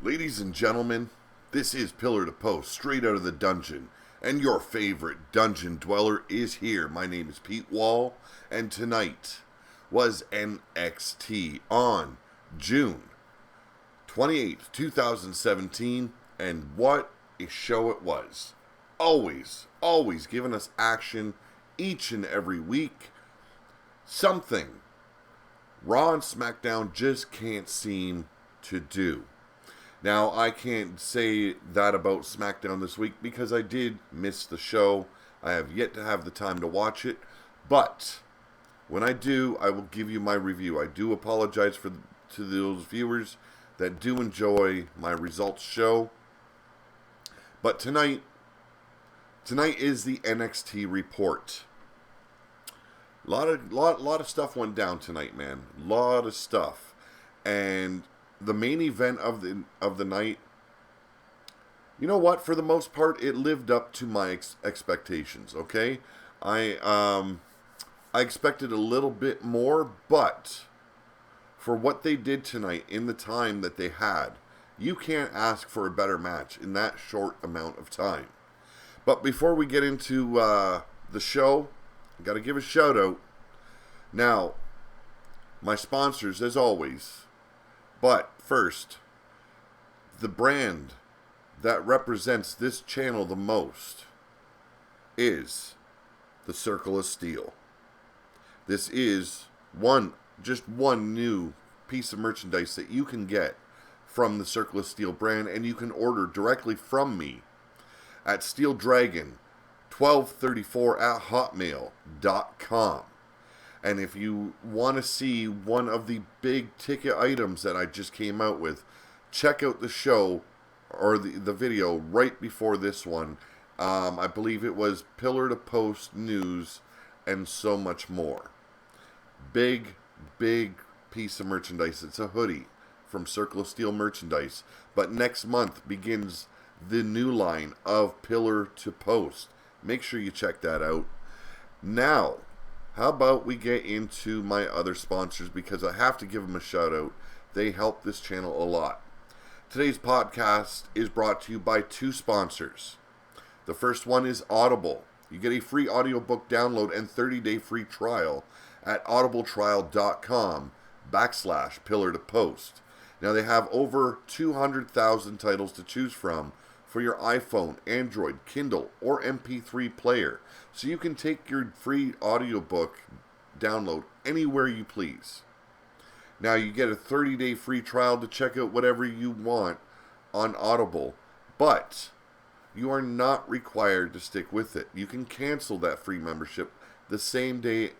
Ladies and gentlemen, this is Pillar to Post, straight out of the dungeon, and your favorite dungeon dweller is here. My name is Pete Wall, and tonight was NXT on June 28th, 2017, and what a show it was. Always giving us action each and every week. Something Raw and SmackDown just can't seem to do. Now, I can't say that about SmackDown this week because I did miss the show. I have yet to have the time to watch it. But when I do, I will give you my review. I do apologize to those viewers that do enjoy my results show. But tonight is the NXT report. Lot of stuff went down tonight, man. Lot of stuff. And the main event of the night, you know what? For the most part, it lived up to my expectations. Okay, I expected a little bit more, but for what they did tonight in the time that they had, you can't ask for a better match in that short amount of time. But before we get into the show, I got to give a shout out. Now, my sponsors, as always. But first, the brand that represents this channel the most is the Circle of Steel. This is just one new piece of merchandise that you can get from the Circle of Steel brand, and you can order directly from me at steeldragon1234@hotmail.com. And if you want to see one of the big ticket items that I just came out with, check out the show or the video right before this one. I believe it was Pillar to Post news and so much more. Big piece of merchandise. It's a hoodie from Circle of Steel merchandise. But next month begins the new line of Pillar to Post. Make sure you check that out. Now, how about we get into my other sponsors, because I have to give them a shout out. They help this channel a lot. Today's podcast is brought to you by two sponsors. The first one is Audible. You get a free audiobook download and 30-day free trial at audibletrial.com/Pillar to Post. Now they have over 200,000 titles to choose from for your iPhone, Android, Kindle, or MP3 player. So you can take your free audiobook download anywhere you please. Now you get a 30-day free trial to check out whatever you want on Audible, but you are not required to stick with it. You can cancel that free membership the same day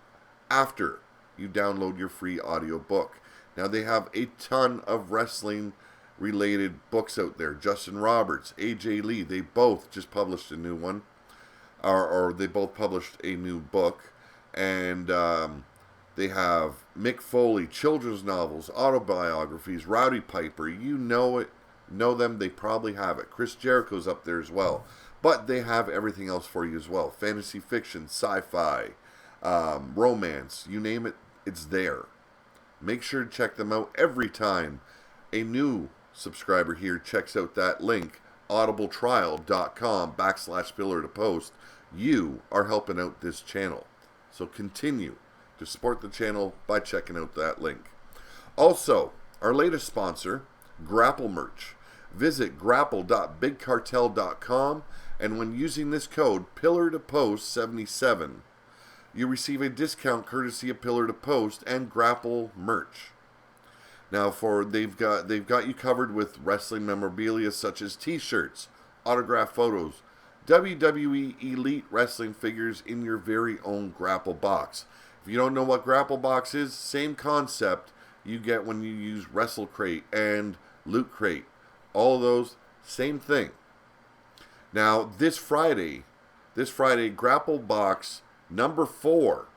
after you download your free audiobook. Now they have a ton of wrestling related books out there. Justin Roberts, AJ Lee, they both just published a new one. Or they both published a new book. And they have Mick Foley, children's novels, autobiographies, Rowdy Piper. You know them, they probably have it. Chris Jericho's up there as well. But they have everything else for you as well. Fantasy fiction, sci-fi, romance, you name it, it's there. Make sure to check them out every time a new subscriber here checks out that link, audibletrial.com/Pillar to Post. You are helping out this channel. So continue to support the channel by checking out that link. Also, our latest sponsor, Grapple Merch. Visit grapple.bigcartel.com, and when using this code Pillar to Post 77, you receive a discount courtesy of Pillar to Post and Grapple Merch. Now, they've got you covered with wrestling memorabilia such as T-shirts, autographed photos, WWE Elite wrestling figures in your very own Grapple box. If you don't know what Grapple box is, same concept you get when you use Wrestle Crate and Loot Crate. All those, same thing. Now, this Friday, Grapple box number 4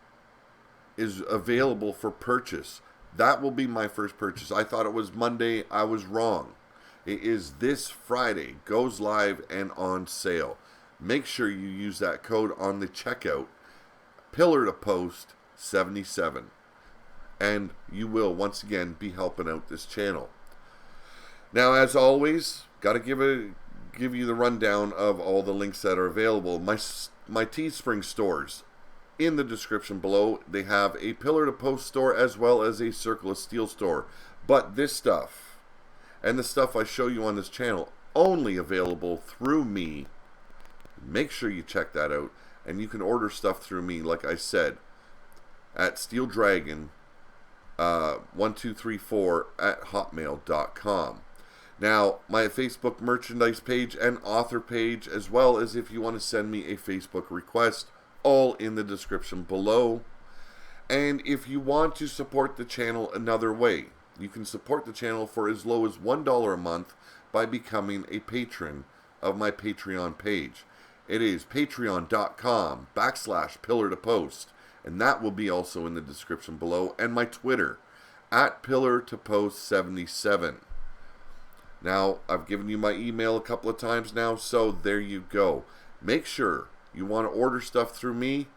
is available for purchase. That will be my first purchase. I thought it was Monday. I was wrong. It is this Friday. Goes live and on sale. Make sure you use that code on the checkout. Pillar to Post 77. And you will, once again, be helping out this channel. Now, as always, got to give you the rundown of all the links that are available. My Teespring stores in the description below. They have a Pillar to Post store as well as a Circle of Steel store. But this stuff and the stuff I show you on this channel only available through me. Make sure you check that out, and you can order stuff through me, like I said, at Steel Dragon 1234 at hotmail.com. Now, my Facebook merchandise page and author page, as well as if you want to send me a Facebook request, all in the description below. And if you want to support the channel another way, you can support the channel for as low as $1 a month by becoming a patron of my Patreon page. It is patreon.com/Pillar to Post, and that will be also in the description below, and my Twitter at Pillar to Post 77. Now, I've given you my email a couple of times now, so there you go. Make sure you want to order stuff through me.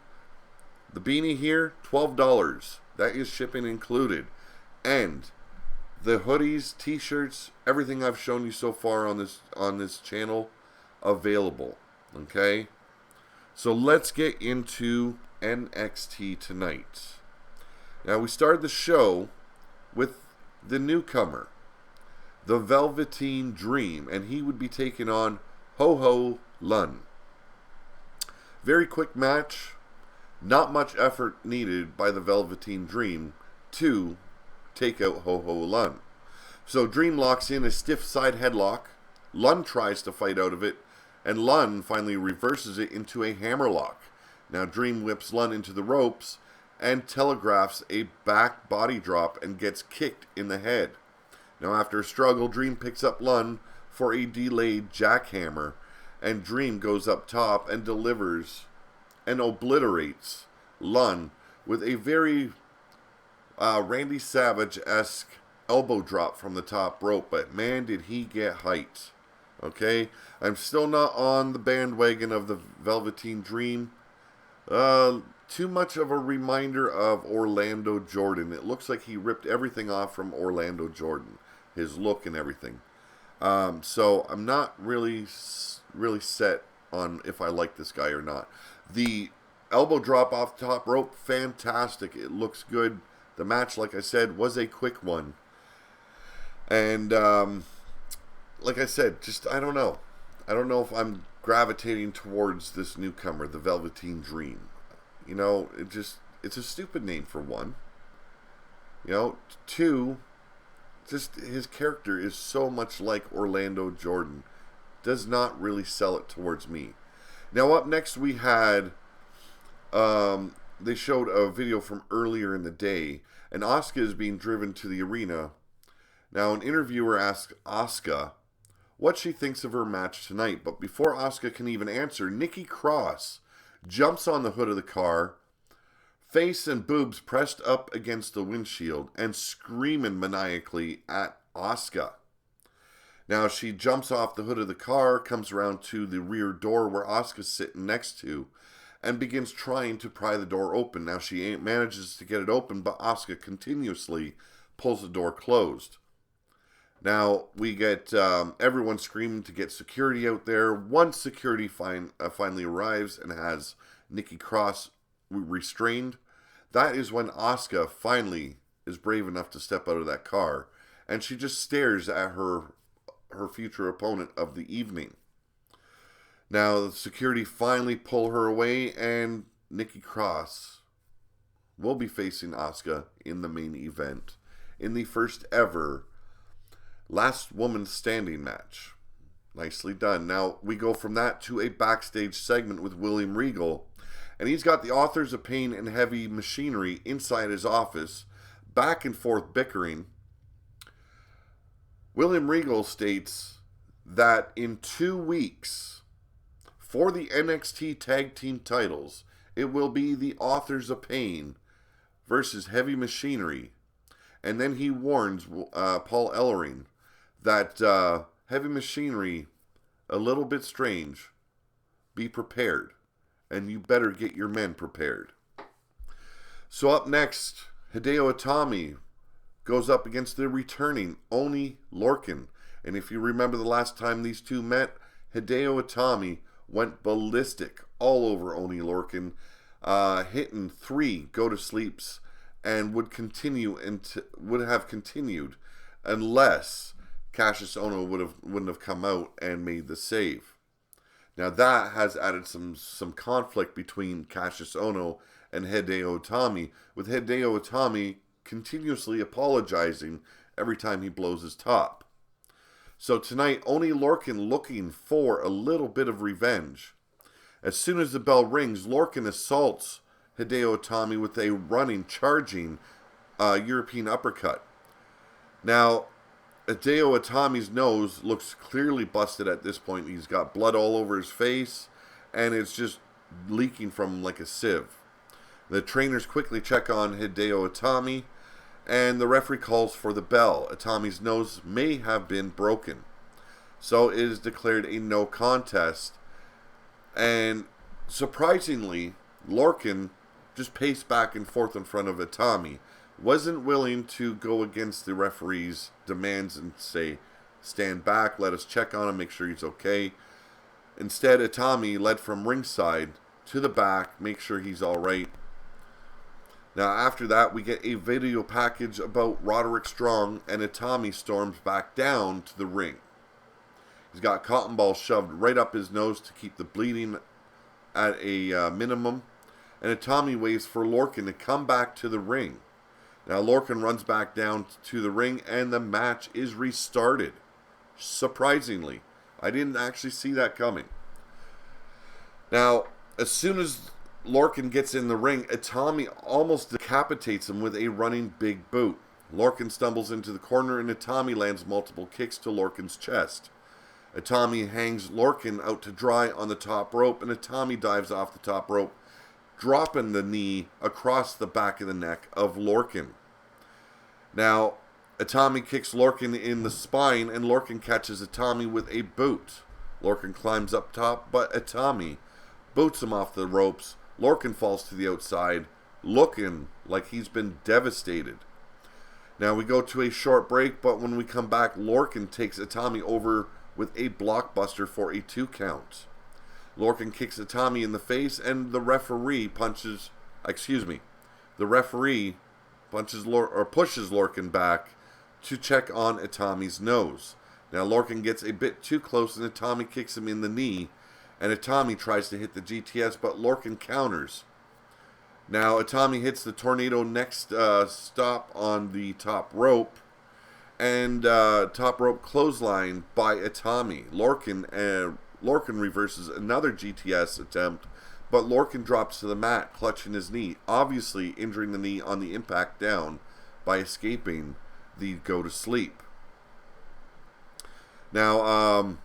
The beanie here, $12. That is shipping included. And the hoodies, t-shirts, everything I've shown you so far on this channel, available. Okay? So let's get into NXT tonight. Now, we started the show with the newcomer, the Velveteen Dream, and he would be taking on Ho-Ho Lun. Very quick match. Not much effort needed by the Velveteen Dream to take out Ho-Ho Lun. So Dream locks in a stiff side headlock. Lun tries to fight out of it, and Lun finally reverses it into a hammerlock. Now Dream whips Lun into the ropes and telegraphs a back body drop and gets kicked in the head. Now after a struggle, Dream picks up Lun for a delayed jackhammer, and Dream goes up top and delivers and obliterates Lun with a very Randy Savage-esque elbow drop from the top rope. But man, did he get height. Okay, I'm still not on the bandwagon of the Velveteen Dream. Too much of a reminder of Orlando Jordan. It looks like he ripped everything off from Orlando Jordan, his look and everything. So I'm not really set on if I like this guy or not. The elbow drop off the top rope, fantastic. It looks good. The match, like I said, was a quick one. And like I said, just I don't know. I don't know if I'm gravitating towards this newcomer, the Velveteen Dream. You know, it's a stupid name for one. You know, two, just his character is so much like Orlando Jordan. Does not really sell it towards me. Now up next we had, they showed a video from earlier in the day, and Asuka is being driven to the arena. Now an interviewer asks Asuka what she thinks of her match tonight, but before Asuka can even answer, Nikki Cross jumps on the hood of the car, face and boobs pressed up against the windshield, and screaming maniacally at Asuka. Now she jumps off the hood of the car, comes around to the rear door where Asuka's sitting next to, and begins trying to pry the door open. Now she manages to get it open, but Asuka continuously pulls the door closed. Now we get everyone screaming to get security out there. Once security finally arrives and has Nikki Cross restrained, that is when Asuka finally is brave enough to step out of that car, and she just stares at her future opponent of the evening. Now the security finally pull her away, and Nikki Cross will be facing Asuka in the main event in the first ever Last Woman Standing match. Nicely done. Now we go from that to a backstage segment with William Regal, and he's got the Authors of Pain and Heavy Machinery inside his office, back and forth bickering. William Regal states that in 2 weeks, for the NXT Tag Team titles, it will be the Authors of Pain versus Heavy Machinery. And then he warns Paul Ellering that Heavy Machinery, a little bit strange, be prepared. And you better get your men prepared. So up next, Hideo Itami goes up against the returning Oni Lorcan. And if you remember the last time these two met, Hideo Itami went ballistic all over Oni Lorcan, hitting 3 go-to-sleeps, and would have continued unless Cassius Ono wouldn't have come out and made the save. Now that has added some conflict between Cassius Ono and Hideo Itami, with Hideo Itami continuously apologizing every time he blows his top. So tonight, Oni Lorcan looking for a little bit of revenge. As soon as the bell rings, Lorcan assaults Hideo Itami with a running, charging European uppercut. Now, Hideo Itami's nose looks clearly busted at this point. He's got blood all over his face, and it's just leaking from like a sieve. The trainers quickly check on Hideo Itami, and the referee calls for the bell. Itami's nose may have been broken, so it is declared a no contest. And surprisingly, Lorcan just paced back and forth in front of Itami. Wasn't willing to go against the referee's demands and say, stand back, let us check on him, make sure he's okay. Instead, Itami led from ringside to the back, make sure he's alright. Now, after that, we get a video package about Roderick Strong, and Itami storms back down to the ring. He's got cotton balls shoved right up his nose to keep the bleeding at a minimum, and Itami waits for Lorcan to come back to the ring. Now, Lorcan runs back down to the ring, and the match is restarted. Surprisingly, I didn't actually see that coming. Now, as soon as Lorcan gets in the ring, Itami almost decapitates him with a running big boot. Lorcan stumbles into the corner, and Itami lands multiple kicks to Lorcan's chest. Itami hangs Lorcan out to dry on the top rope, and Itami dives off the top rope, dropping the knee across the back of the neck of Lorcan. Now, Itami kicks Lorcan in the spine, and Lorcan catches Itami with a boot. Lorcan climbs up top, but Itami boots him off the ropes. Lorcan falls to the outside, looking like he's been devastated. Now we go to a short break, but when we come back, Lorcan takes Itami over with a blockbuster for a 2 count. Lorcan kicks Itami in the face, and the referee pushes Lorcan back to check on Itami's nose. Now Lorcan gets a bit too close, and Itami kicks him in the knee, and Itami tries to hit the GTS, but Lorcan counters. Now Itami hits the tornado next stop on the top rope, and top rope clothesline by Itami. Lorcan reverses another GTS attempt, but Lorcan drops to the mat, clutching his knee, obviously injuring the knee on the impact down by escaping the go-to-sleep. Now,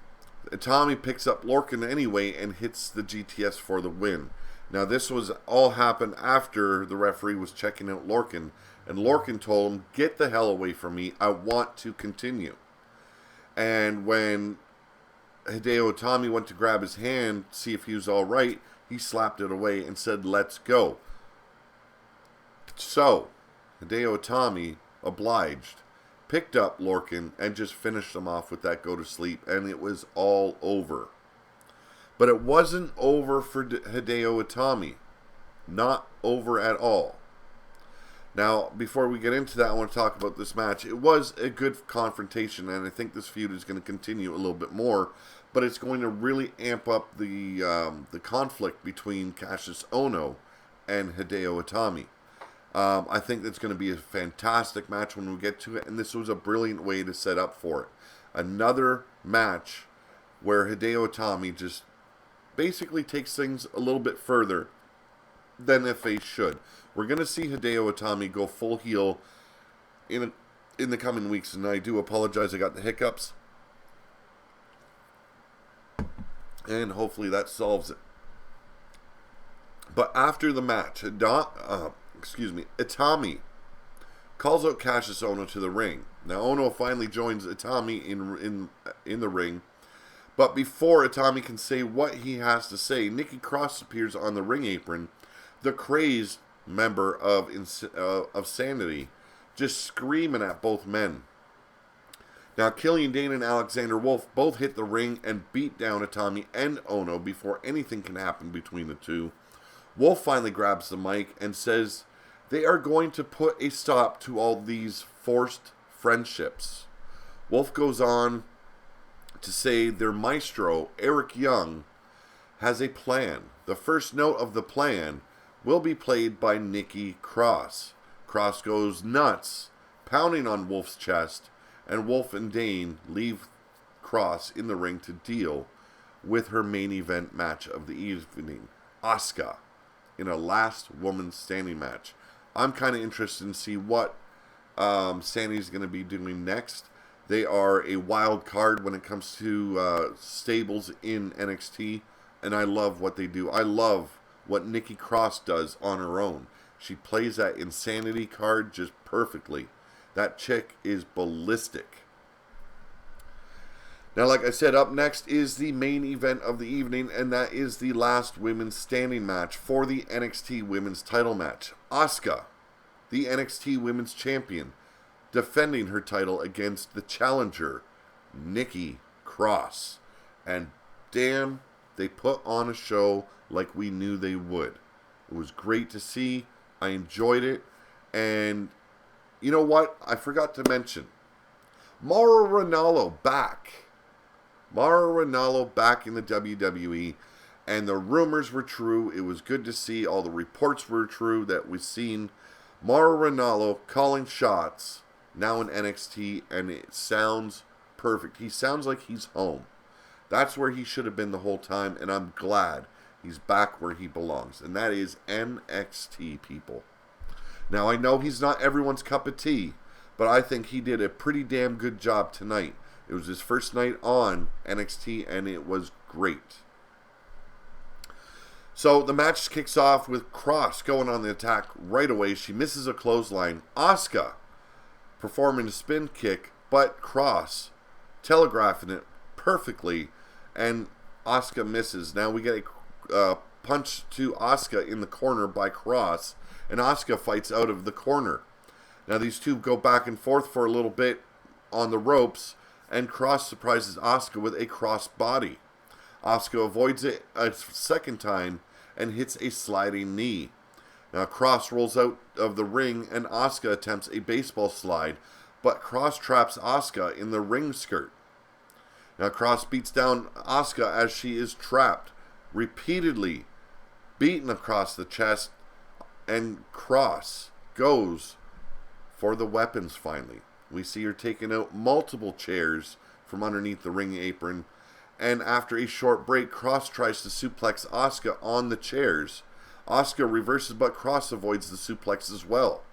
Itami picks up Lorcan anyway and hits the GTS for the win. Now, this was all happened after the referee was checking out Lorcan, and Lorcan told him, "Get the hell away from me, I want to continue." And when Hideo Itami went to grab his hand, see if he was alright, he slapped it away and said, "Let's go." So, Hideo Itami obliged, picked up Lorcan, and just finished him off with that go-to-sleep, and it was all over. But it wasn't over for Hideo Itami. Not over at all. Now, before we get into that, I want to talk about this match. It was a good confrontation, and I think this feud is going to continue a little bit more, but it's going to really amp up the conflict between Cassius Ono and Hideo Itami. I think that's going to be a fantastic match when we get to it, and this was a brilliant way to set up for it. Another match where Hideo Itami just basically takes things a little bit further than a face should. We're going to see Hideo Itami go full heel in the coming weeks, and I do apologize, I got the hiccups. And hopefully that solves it. But after the match, Itami calls out Cassius Ono to the ring. Now Ono finally joins Itami in the ring, but before Itami can say what he has to say, Nikki Cross appears on the ring apron, the crazed member of Sanity, just screaming at both men. Now, Killian Dane and Alexander Wolf both hit the ring and beat down Itami and Ono before anything can happen between the two. Wolf finally grabs the mic and says they are going to put a stop to all these forced friendships. Wolf goes on to say their maestro, Eric Young, has a plan. The first note of the plan will be played by Nikki Cross. Cross goes nuts, pounding on Wolf's chest, and Wolf and Dane leave Cross in the ring to deal with her main event match of the evening, Asuka, in a last woman standing match. I'm kind of interested in see what Sanity's going to be doing next. They are a wild card when it comes to stables in NXT, and I love what they do. I love what Nikki Cross does on her own. She plays that Insanity card just perfectly. That chick is ballistic. Now, like I said, up next is the main event of the evening, and that is the last women's standing match for the NXT women's title match. Asuka, the NXT women's champion, defending her title against the challenger, Nikki Cross. And damn, they put on a show like we knew they would. It was great to see. I enjoyed it. And you know what? I forgot to mention. Mauro Ranallo back. Mauro Ranallo back in the WWE. And the rumors were true. It was good to see. All the reports were true that we've seen. Mauro Ranallo calling shots now in NXT. And it sounds perfect. He sounds like he's home. That's where he should have been the whole time. And I'm glad he's back where he belongs. And that is NXT, people. Now, I know he's not everyone's cup of tea, but I think he did a pretty damn good job tonight. It was his first night on NXT, and it was great. So, the match kicks off with Cross going on the attack right away. She misses a clothesline. Asuka performing a spin kick, but Cross telegraphing it perfectly, and Asuka misses. Now, we get a punch to Asuka in the corner by Cross, and Asuka fights out of the corner. Now these two go back and forth for a little bit on the ropes, and Cross surprises Asuka with a cross body. Asuka avoids it a second time and hits a sliding knee. Now Cross rolls out of the ring, and Asuka attempts a baseball slide, but Cross traps Asuka in the ring skirt. Now Cross beats down Asuka as she is trapped, repeatedly beaten across the chest, and Cross goes for the weapons finally. We see her taking out multiple chairs from underneath the ring apron, and after a short break, Cross tries to suplex Asuka on the chairs. Asuka reverses, but Cross avoids the suplex as well.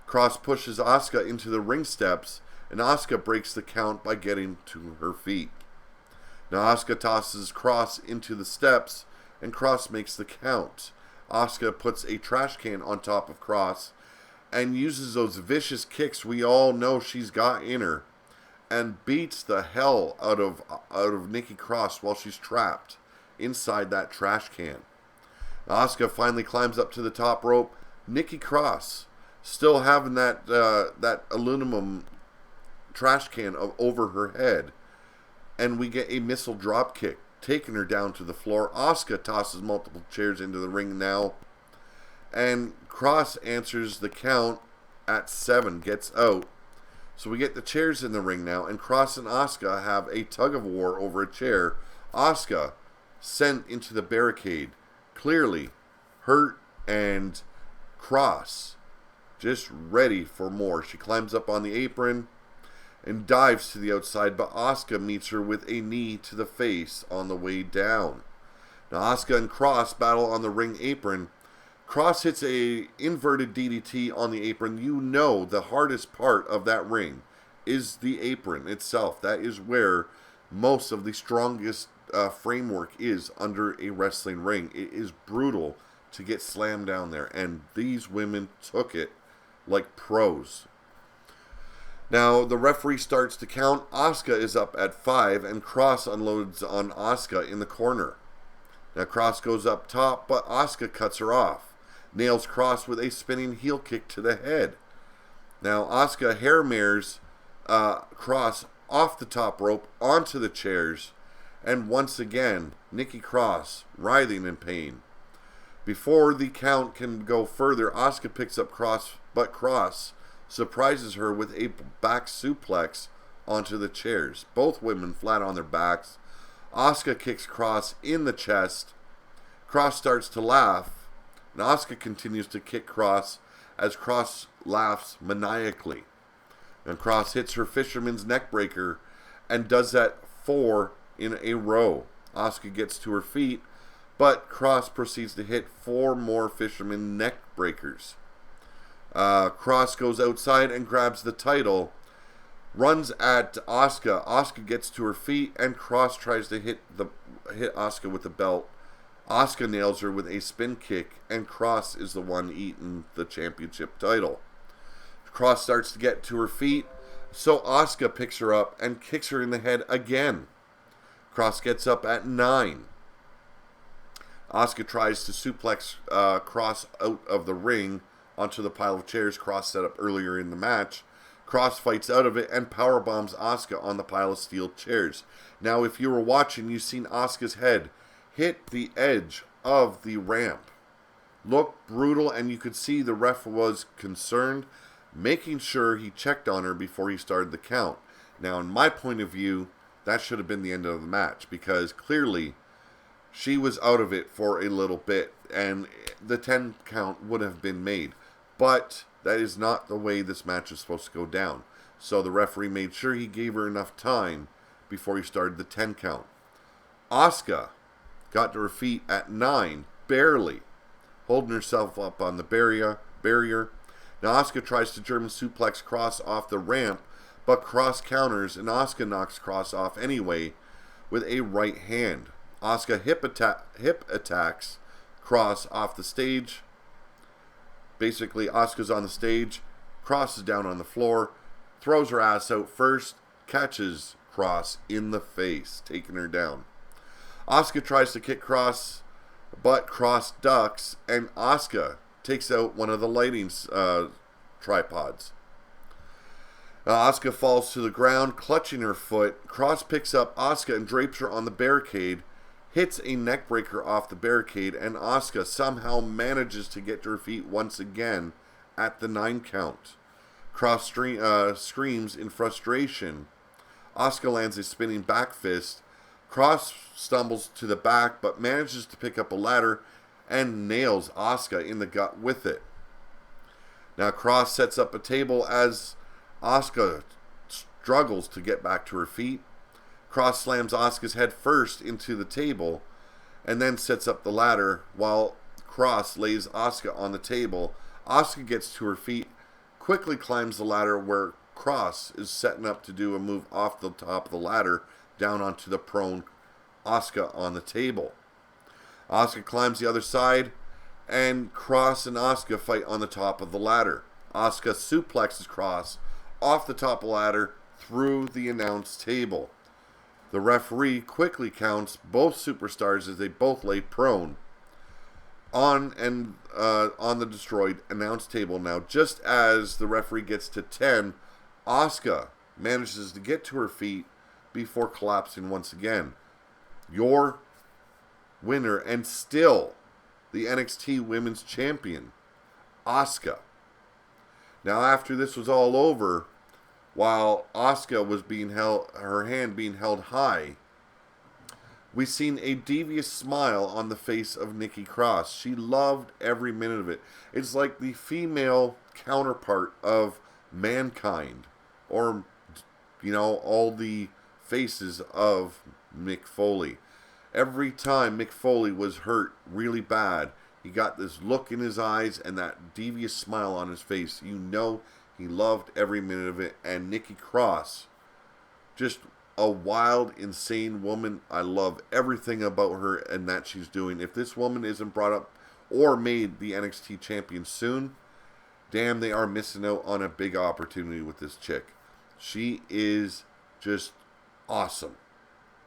Cross pushes Asuka into the ring steps, and Asuka breaks the count by getting to her feet. Now Asuka tosses Cross into the steps, and Cross makes the count. Asuka puts a trash can on top of Cross and uses those vicious kicks we all know she's got in her, and beats the hell out of Nikki Cross while she's trapped inside that trash can. Asuka finally climbs up to the top rope. Nikki Cross still having that aluminum trash can over her head, and we get a missile drop kick, taking her down to the floor. Asuka tosses multiple chairs into the ring now, and Cross answers the count at 7, gets out. So we get the chairs in the ring now, and Cross and Asuka have a tug of war over a chair. Asuka sent into the barricade, clearly hurt, and Cross just ready for more. She climbs up on the apron and dives to the outside, but Asuka meets her with a knee to the face on the way down. Now Asuka and Cross battle on the ring apron. Cross hits a inverted DDT on the apron. You know the hardest part of that ring is the apron itself. That is where most of the strongest framework is under a wrestling ring. It is brutal to get slammed down there, and these women took it like pros. Now, the referee starts to count. Asuka is up at 5, and Cross unloads on Asuka in the corner. Now, Cross goes up top, but Asuka cuts her off. Nails Cross with a spinning heel kick to the head. Now, Asuka hair mirrors Cross off the top rope onto the chairs, and once again, Nikki Cross writhing in pain. Before the count can go further, Asuka picks up Cross, but Cross surprises her with a back suplex onto the chairs. Both women flat on their backs. Asuka kicks Cross in the chest. Cross starts to laugh, and Asuka continues to kick Cross as Cross laughs maniacally. And Cross hits her Fisherman's Neckbreaker and does that 4 in a row. Asuka gets to her feet, but Cross proceeds to hit 4 more Fisherman Neckbreakers. Cross goes outside and grabs the title, runs at Asuka. Asuka gets to her feet, and Cross tries to hit Asuka with the belt. Asuka nails her with a spin kick, and Cross is the one eating the championship title. Cross starts to get to her feet, so Asuka picks her up and kicks her in the head again. Cross gets up at 9. Asuka tries to suplex Cross out of the ring onto the pile of chairs Cross set up earlier in the match. Cross fights out of it and powerbombs Asuka on the pile of steel chairs. Now, if you were watching, you've seen Asuka's head hit the edge of the ramp. Looked brutal, and you could see the ref was concerned, making sure he checked on her before he started the count. Now, in my point of view, that should have been the end of the match, because clearly she was out of it for a little bit, and the 10 count would have been made. But that is not the way this match is supposed to go down. So the referee made sure he gave her enough time before he started the 10 count. Asuka got to her feet at 9, barely, holding herself up on the barrier. Now Asuka tries to German suplex Cross off the ramp, but Cross counters, and Asuka knocks Cross off anyway with a right hand. Asuka hip attacks Cross off the stage. Basically, Asuka's on the stage, Cross is down on the floor, throws her ass out first, catches Cross in the face, taking her down. Asuka tries to kick Cross, but Cross ducks, and Asuka takes out one of the lighting tripods. Asuka falls to the ground, clutching her foot. Cross picks up Asuka and drapes her on the barricade, hits a neckbreaker off the barricade, and Asuka somehow manages to get to her feet once again at the 9 count. Cross screams in frustration. Asuka lands a spinning back fist. Cross stumbles to the back, but manages to pick up a ladder and nails Asuka in the gut with it. Now Cross sets up a table as Asuka struggles to get back to her feet. Cross slams Asuka's head first into the table and then sets up the ladder while Cross lays Asuka on the table. Asuka gets to her feet, quickly climbs the ladder where Cross is setting up to do a move off the top of the ladder down onto the prone Asuka on the table. Asuka climbs the other side, and Cross and Asuka fight on the top of the ladder. Asuka suplexes Cross off the top of the ladder through the announce table. The referee quickly counts both superstars as they both lay prone on the destroyed announce table. Now, just as the referee gets to 10, Asuka manages to get to her feet before collapsing once again. Your winner, and still the NXT Women's Champion, Asuka. Now, after this was all over, while Asuka was being held, her hand being held high, we seen a devious smile on the face of Nikki Cross. She loved every minute of it. It's like the female counterpart of Mankind, or, you know, all the faces of Mick Foley. Every time Mick Foley was hurt really bad, he got this look in his eyes and that devious smile on his face. You know he loved every minute of it. And Nikki Cross, just a wild, insane woman. I love everything about her and that she's doing. If this woman isn't brought up or made the NXT champion soon, damn, they are missing out on a big opportunity with this chick. She is just awesome.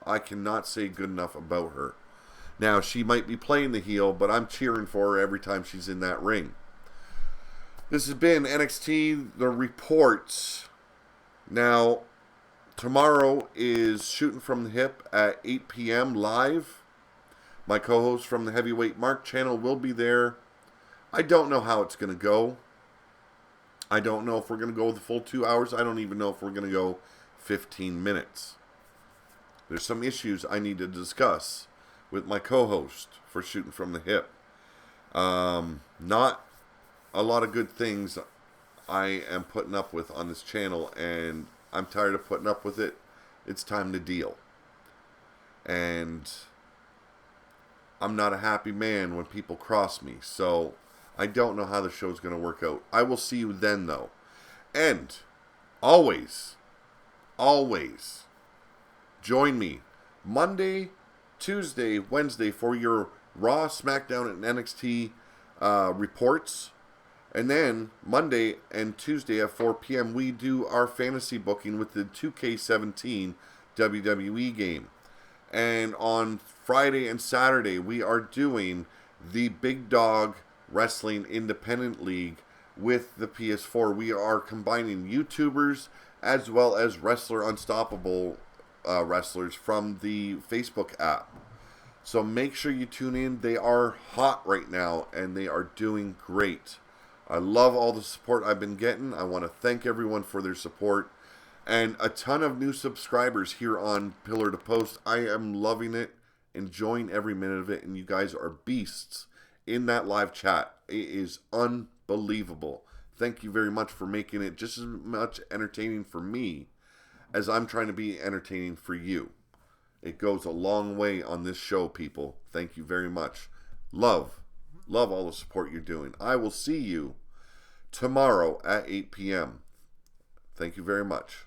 I cannot say good enough about her. Now, she might be playing the heel, but I'm cheering for her every time she's in that ring. This has been NXT The Reports. Now, Tomorrow is Shooting from the Hip at 8 p.m. live. My co-host from the Heavyweight Mark channel will be there. I don't know how it's going to go. I don't know if we're going to go the full 2 hours. I don't even know if we're going to go 15 minutes. There's some issues I need to discuss with my co-host for Shooting from the Hip. Not a lot of good things I am putting up with on this channel, and I'm tired of putting up with it. It's time to deal. And I'm not a happy man when people cross me, so I don't know how the show's going to work out. I will see you then, though. And always join me Monday, Tuesday, Wednesday for your Raw, SmackDown, and NXT reports. And then Monday and Tuesday at 4 p.m. we do our fantasy booking with the 2K17 WWE game. And on Friday and Saturday we are doing the Big Dog Wrestling Independent League with the PS4. We are combining YouTubers as well as Wrestler Unstoppable wrestlers from the Facebook app. So make sure you tune in. They are hot right now and they are doing great. I love all the support I've been getting. I want to thank everyone for their support. And a ton of new subscribers here on Pillar to Post. I am loving it, enjoying every minute of it, and you guys are beasts in that live chat. It is unbelievable. Thank you very much for making it just as much entertaining for me as I'm trying to be entertaining for you. It goes a long way on this show, people. Thank you very much. Love all the support you're doing. I will see you tomorrow at 8 p.m. Thank you very much.